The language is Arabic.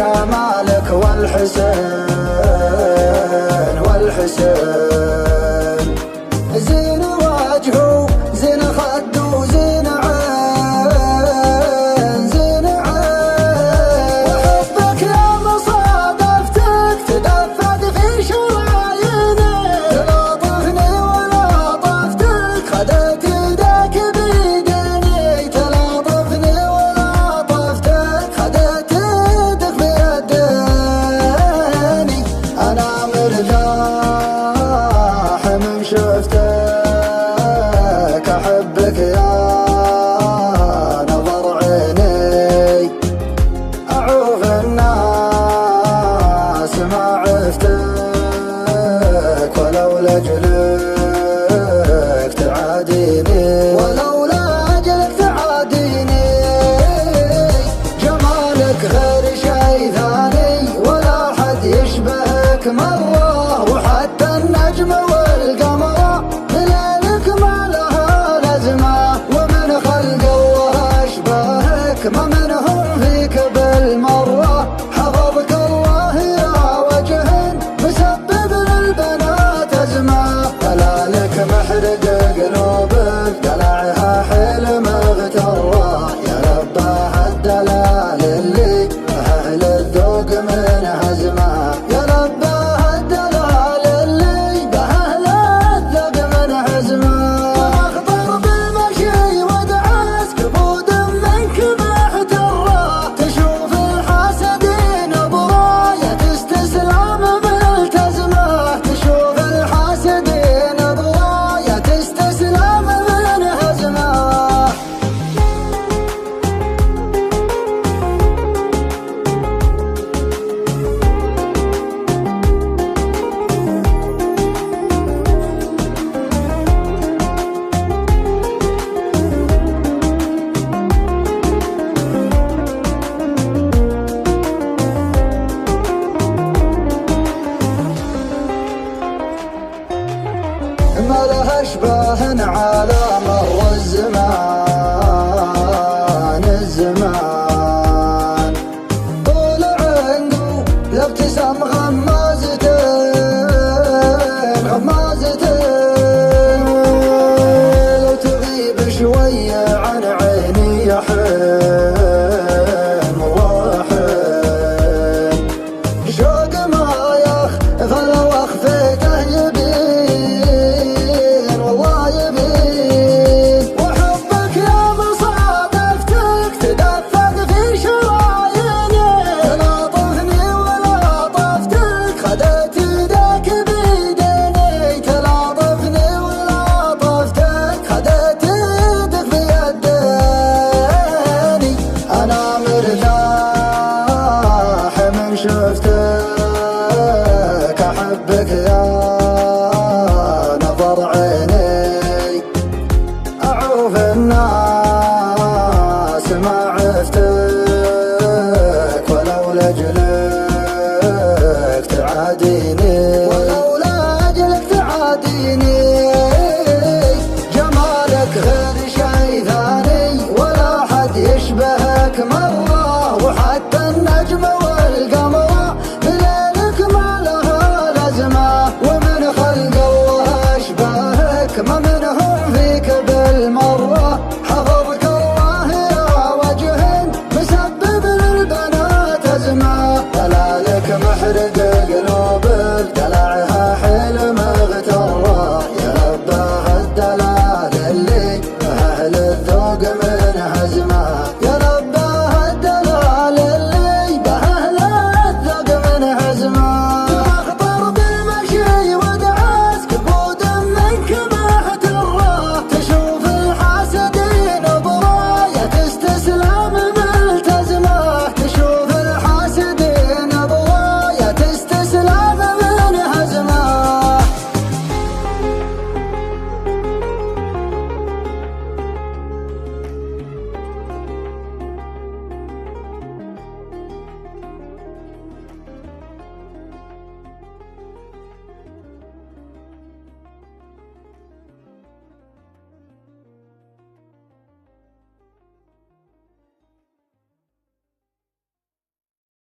جمالك والحسن زين وجهه زين خده زين عين زين عين وحبك يا مصادفتك تدفق في شراييني تلاطفني ولطفتك خدت يدك بيديني تلاطفني ولطفتك خدت يدك بيديني أنا مرتاح من شفتك أحبك يا نظر عيني أعوف الناس ما عفتك ولولا أجلك تعاديني ولولا أجلك تعاديني جمالك غير شي ثاني ولا حد يشبهك مرة وحتى النجم والقمر بليلك ما لها لازمة ومن خلق الله أشبهك ما منهم فيك بالمرة حفظك الله يا وجه مسبب للبنات أزمة دلالك محرق قلوبك دلعها حيل مغترة يا رباه الدلال اللي أهل الذوق من هزمه يا رباه الدلال اللي بأهل الذوق من هزمه واخضر بالمشي ودعس كبود منك محتره تشوف الحاسدين براية استسلام ملتزمه تشوف الحاسدين براية استسلام من هزمه ما لها اشباه على مر الزمان طول عنده الابتسام غمازتين لو تغيب شوية عن عيني يا حين والله حين شوق ما يخفى لو اخفيته يبين والله يبين وحبك يا مصادفتك تدفق في شراييني تلاطفني ولطفتك خدت يدك بيديني تلاطفني ولطفتك خدت يدك بيديني أنا مرتاح من شفتك أحبك يا نظر عيني أعوف الناس ما عفتك ولولا أجلك تعاديني ولولا أجلك تعاديني جمالك غير شي ثاني ولا حد يشبهك مرة وحتى النجم والقمر بليلك ما لها لازمة ومن خلق الله أشبهك ما منهم فيك بالمرة حفظك الله يا وجه مسبب للبنات أزمة دلالك محرق